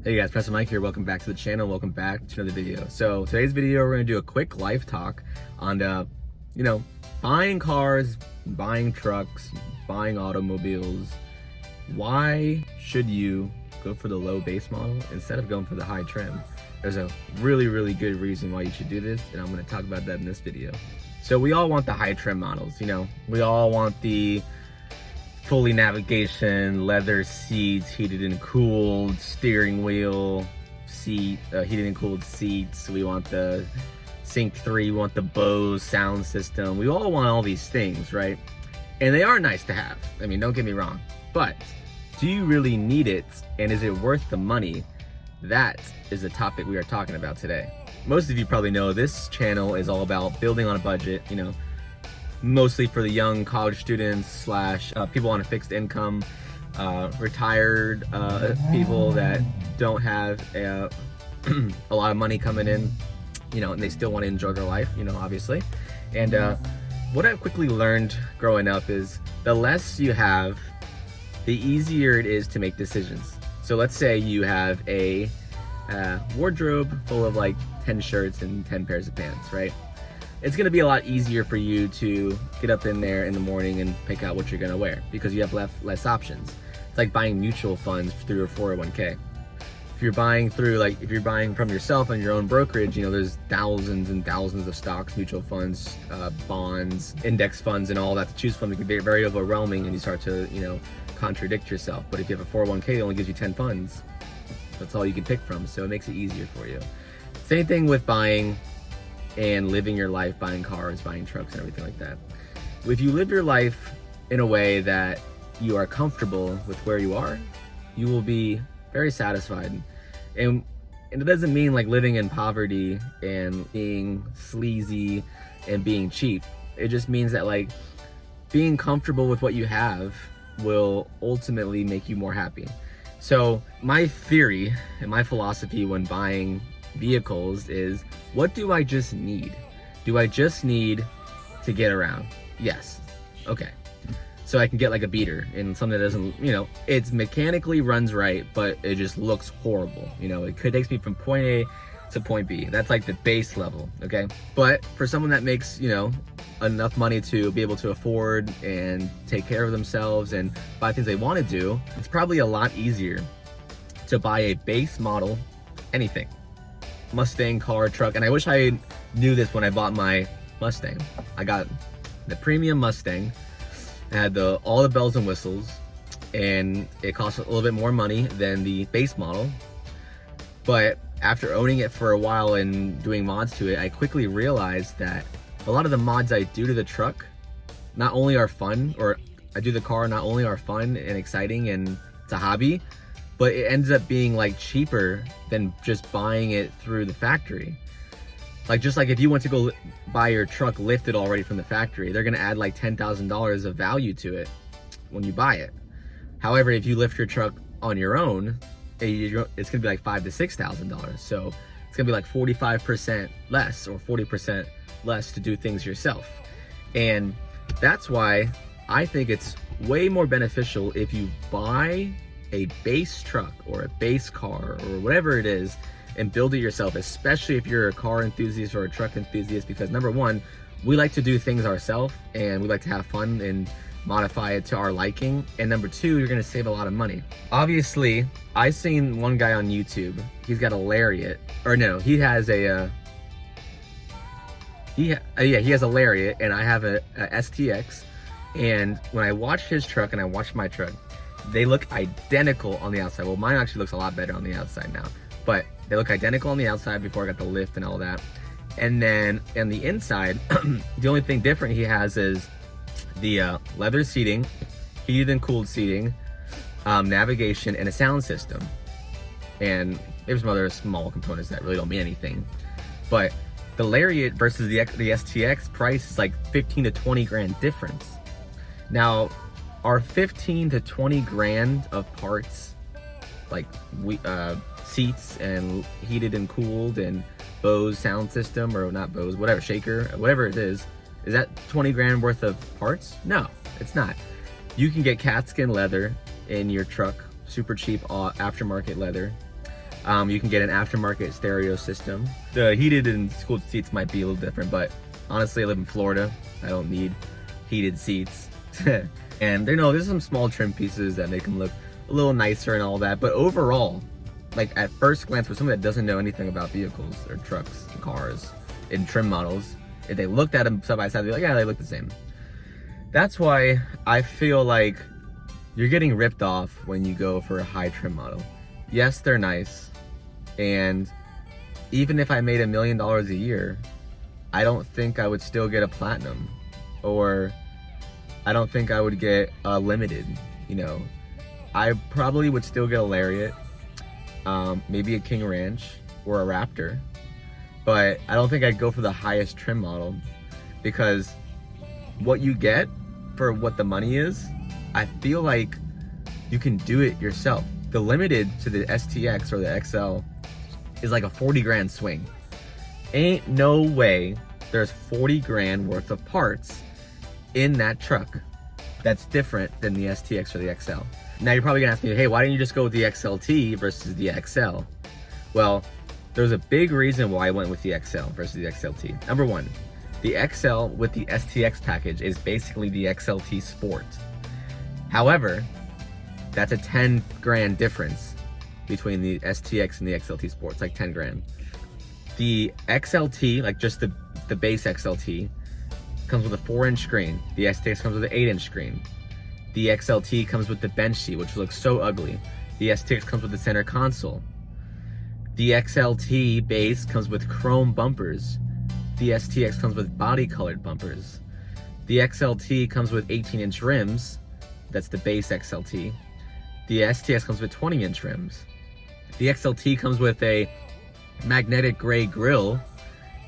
Hey guys, Professor Mike here. Welcome back to the channel. Welcome back to another video. So today's video, we're gonna do a quick life talk on buying cars, buying trucks, buying automobiles. Why should you go for the low base model instead of going for the high trim? There's a really good reason why you should do this, and I'm gonna talk about that in this video. So we all want the high trim models, we all want the fully navigation, leather seats, heated and cooled, steering wheel, heated and cooled seats. We want the Sync 3, we want the Bose sound system. We all want all these things, right? And they are nice to have. I mean, don't get me wrong. But do you really need it? And is it worth the money? That is the topic we are talking about today. Most of you probably know this channel is all about building on a budget, mostly for the young college students slash people on a fixed income, retired people that don't have a lot of money coming in, and they still want to enjoy their life, obviously. And what I've quickly learned growing up is the less you have, the easier it is to make decisions. So let's say you have a wardrobe full of like 10 shirts and 10 pairs of pants, right? It's gonna be a lot easier for you to get up in there in the morning and pick out what you're gonna wear because you have less options. It's like buying mutual funds through your 401k. If you're buying from yourself and your own brokerage, there's thousands and thousands of stocks, mutual funds, bonds, index funds, and all that to choose from. It can be very overwhelming and you start to, contradict yourself. But if you have a 401k, it only gives you 10 funds. That's all you can pick from, so it makes it easier for you. Same thing with buying and living your life, buying cars, buying trucks, and everything like that. If you live your life in a way that you are comfortable with where you are, you will be very satisfied. And it doesn't mean like living in poverty and being sleazy and being cheap. It just means that like being comfortable with what you have will ultimately make you more happy. So my theory and my philosophy when buying vehicles is, what do I just need? Do I just need to get around? Yes. Okay. So I can get like a beater and something that doesn't, it's mechanically runs right, but it just looks horrible. It takes me from point A to point B. That's like the base level, okay? But for someone that makes, enough money to be able to afford and take care of themselves and buy things they want to do, it's probably a lot easier to buy a base model, anything. Mustang, car, truck, and I wish I knew this when I bought my Mustang. I got the premium Mustang. It had all the bells and whistles, and it cost a little bit more money than the base model. But after owning it for a while and doing mods to it, I quickly realized that a lot of the mods I do to the truck not only are fun, or I do the car not only are fun and exciting and it's a hobby, but it ends up being like cheaper than just buying it through the factory. Just like if you went to go buy your truck lifted already from the factory, they're gonna add like $10,000 of value to it when you buy it. However, if you lift your truck on your own, it's gonna be like $5,000 to $6,000. So it's gonna be like 45% less or 40% less to do things yourself. And that's why I think it's way more beneficial if you buy a base truck or a base car or whatever it is and build it yourself, especially if you're a car enthusiast or a truck enthusiast, because number one, we like to do things ourselves and we like to have fun and modify it to our liking. And number two, you're gonna save a lot of money. Obviously, I seen one guy on YouTube, he's got a Lariat, or no, he has a he has a Lariat, and I have a STX. And when I watched his truck and I watched my truck, they look identical on the outside. Well, mine actually looks a lot better on the outside now, but they look identical on the outside before I got the lift and all that. And then on the inside, the only thing different he has is the leather seating, heated and cooled seating, navigation, and a sound system. And there's some other small components that really don't mean anything. But the Lariat versus the STX price is like 15 to 20 grand difference. Now, are 15 to 20 grand of parts, like seats and heated and cooled and Bose sound system, or not Bose, whatever, shaker, whatever it is that 20 grand worth of parts? No, it's not. You can get cat skin leather in your truck, super cheap aftermarket leather. You can get an aftermarket stereo system. The heated and cooled seats might be a little different, but honestly, I live in Florida. I don't need heated seats. And there's some small trim pieces that make them look a little nicer and all that. But overall, like at first glance, for someone that doesn't know anything about vehicles or trucks and cars and trim models, if they looked at them side by side, they're like, yeah, they look the same. That's why I feel like you're getting ripped off when you go for a high trim model. Yes, they're nice. And even if I made $1 million a year, I don't think I would still get a platinum, or I don't think I would get a limited, I probably would still get a Lariat, maybe a King Ranch or a Raptor, but I don't think I'd go for the highest trim model, because what you get for what the money is, I feel like you can do it yourself. The limited to the STX or the XL is like a 40 grand swing. Ain't no way there's 40 grand worth of parts in that truck that's different than the STX or the XL. Now you're probably gonna ask me, hey, why didn't you just go with the XLT versus the XL? Well, there's a big reason why I went with the XL versus the XLT. Number one, the XL with the STX package is basically the XLT Sport. However, that's a 10 grand difference between the STX and the XLT Sport. It's like 10 grand. The XLT, like just the base XLT, comes with a 4-inch screen. The STX comes with an 8-inch screen. The XLT comes with the bench seat, which looks so ugly. The STX comes with the center console. The XLT base comes with chrome bumpers. The STX comes with body colored bumpers. The XLT comes with 18-inch rims. That's the base XLT. The STX comes with 20-inch rims. The XLT comes with a magnetic gray grille,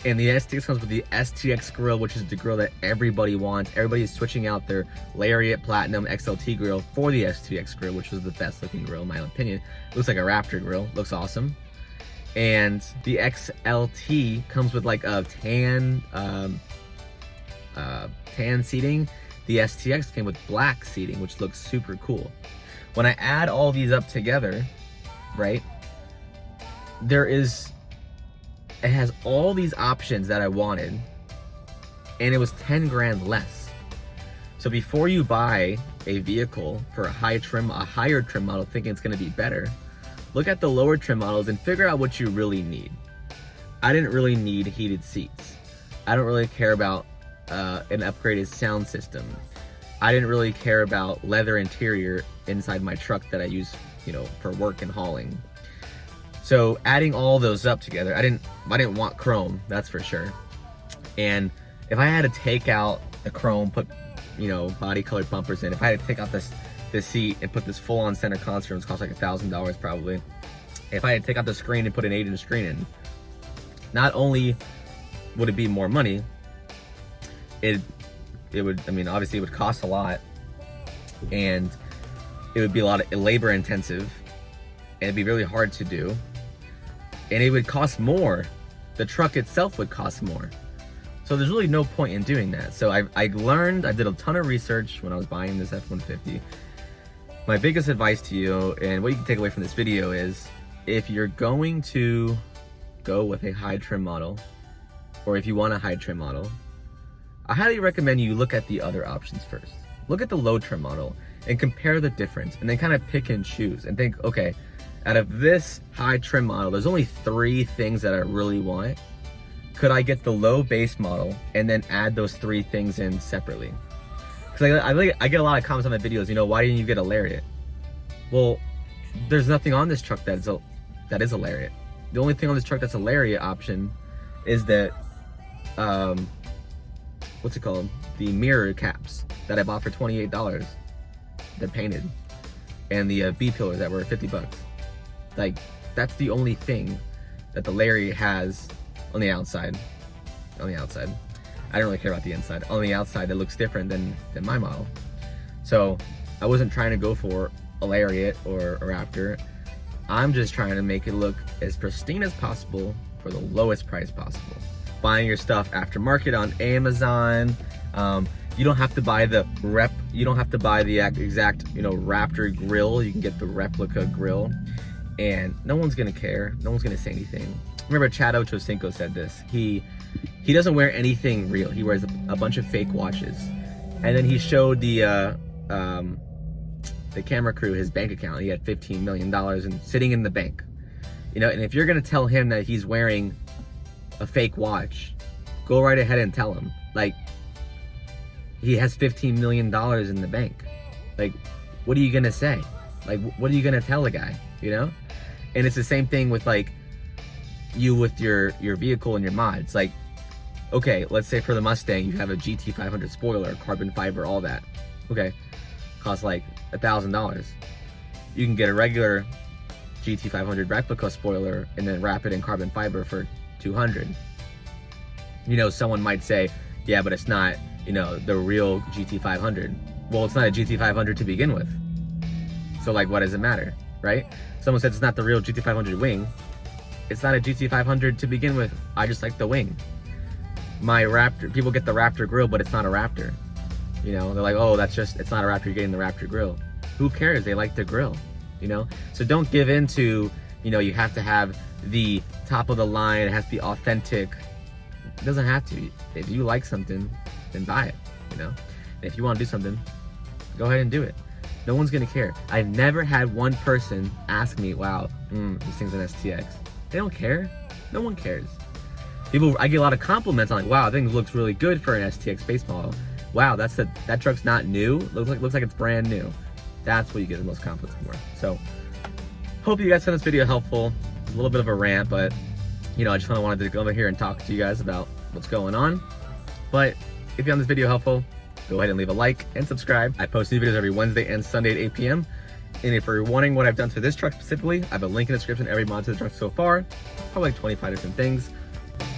and the STX comes with the STX grill, which is the grill that everybody wants. Everybody is switching out their Lariat Platinum XLT grill for the STX grill, which was the best looking grill in my opinion. It looks like a Raptor grill, looks awesome. And the XLT comes with like a tan seating. The STX came with black seating, which looks super cool. When I add all these up together, right, it has all these options that I wanted, and it was 10 grand less. So before you buy a vehicle for a higher trim model thinking it's gonna be better, look at the lower trim models and figure out what you really need. I didn't really need heated seats. I don't really care about an upgraded sound system. I didn't really care about leather interior inside my truck that I use, for work and hauling. So adding all those up together, I didn't want chrome, that's for sure. And if I had to take out the chrome, put, body colored bumpers in, if I had to take out this seat and put this full on center console, it's cost like $1,000 probably. If I had to take out the screen and put an 8-inch screen in, not only would it be more money, it would, obviously it would cost a lot, and it would be a lot of labor intensive, and it'd be really hard to do, and it would cost more. The truck itself would cost more. So there's really no point in doing that. So I did a ton of research when I was buying this F-150. My biggest advice to you, and what you can take away from this video, is if you're going to go with a high trim model, or if you want a high trim model, I highly recommend you look at the other options first. Look at the low trim model and compare the difference, and then kind of pick and choose and think, okay, out of this high trim model, there's only 3 things that I really want. Could I get the low base model and then add those 3 things in separately? Because I get a lot of comments on my videos, why didn't you get a Lariat? Well, there's nothing on this truck that is a Lariat. The only thing on this truck that's a Lariat option is that, what's it called? The mirror caps that I bought for $28. They're painted. And the B-pillars that were 50 bucks. Like, that's the only thing that the Lariat has on the outside. On the outside. I don't really care about the inside. On the outside, it looks different than my model. So, I wasn't trying to go for a Lariat or a Raptor. I'm just trying to make it look as pristine as possible for the lowest price possible. Buying your stuff aftermarket on Amazon. You don't have to buy the exact, Raptor grill. You can get the replica grill. and no one's gonna care. No one's gonna say anything. Remember, Chad Ochocinco said this. He doesn't wear anything real. He wears a bunch of fake watches. And then he showed the camera crew his bank account. He had $15 million and sitting in the bank. You know, and if you're gonna tell him that he's wearing a fake watch, go right ahead and tell him. Like, he has $15 million in the bank. Like, what are you gonna say? Like, what are you gonna tell a guy, you know? And it's the same thing with like you with your vehicle and your mods. Like, okay, let's say for the Mustang you have a GT500 spoiler, carbon fiber, all that. Okay, costs like $1,000. You can get a regular GT500 replica spoiler and then wrap it in carbon fiber for $200. You know, someone might say, yeah, but it's not, you know, the real GT500. Well, it's not a GT500 to begin with. So like, what does it matter, right? Someone said it's not the real GT500 wing. It's not a GT500 to begin with. I just like the wing. My Raptor, people get the Raptor grill, but it's not a Raptor. You know, they're like, oh, it's not a Raptor, you're getting the Raptor grill. Who cares? They like the grill, you know? So don't give in to, you know, you have to have the top of the line, it has to be authentic. It doesn't have to. If you like something, then buy it, you know? And if you want to do something, go ahead and do it. No one's gonna care. I've never had one person ask me, wow, this thing's an STX. They don't care. No one cares. I get a lot of compliments on like, wow, I think it looks really good for an STX base model. Wow, that truck's not new. Looks like it's brand new. That's what you get the most compliments for. So, hope you guys found this video helpful. It's a little bit of a rant, but you know, I just wanted to come over here and talk to you guys about what's going on. But if you found this video helpful, go ahead and leave a like and subscribe. I post new videos every Wednesday and Sunday at 8 p.m. And if you're wanting what I've done to this truck specifically, I have a link in the description, every mod to the truck so far. Probably like 25 different things.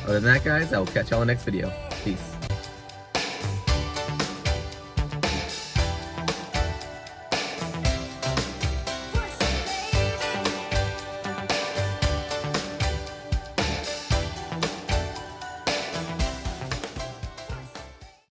Other than that, guys, I will catch y'all in the next video. Peace.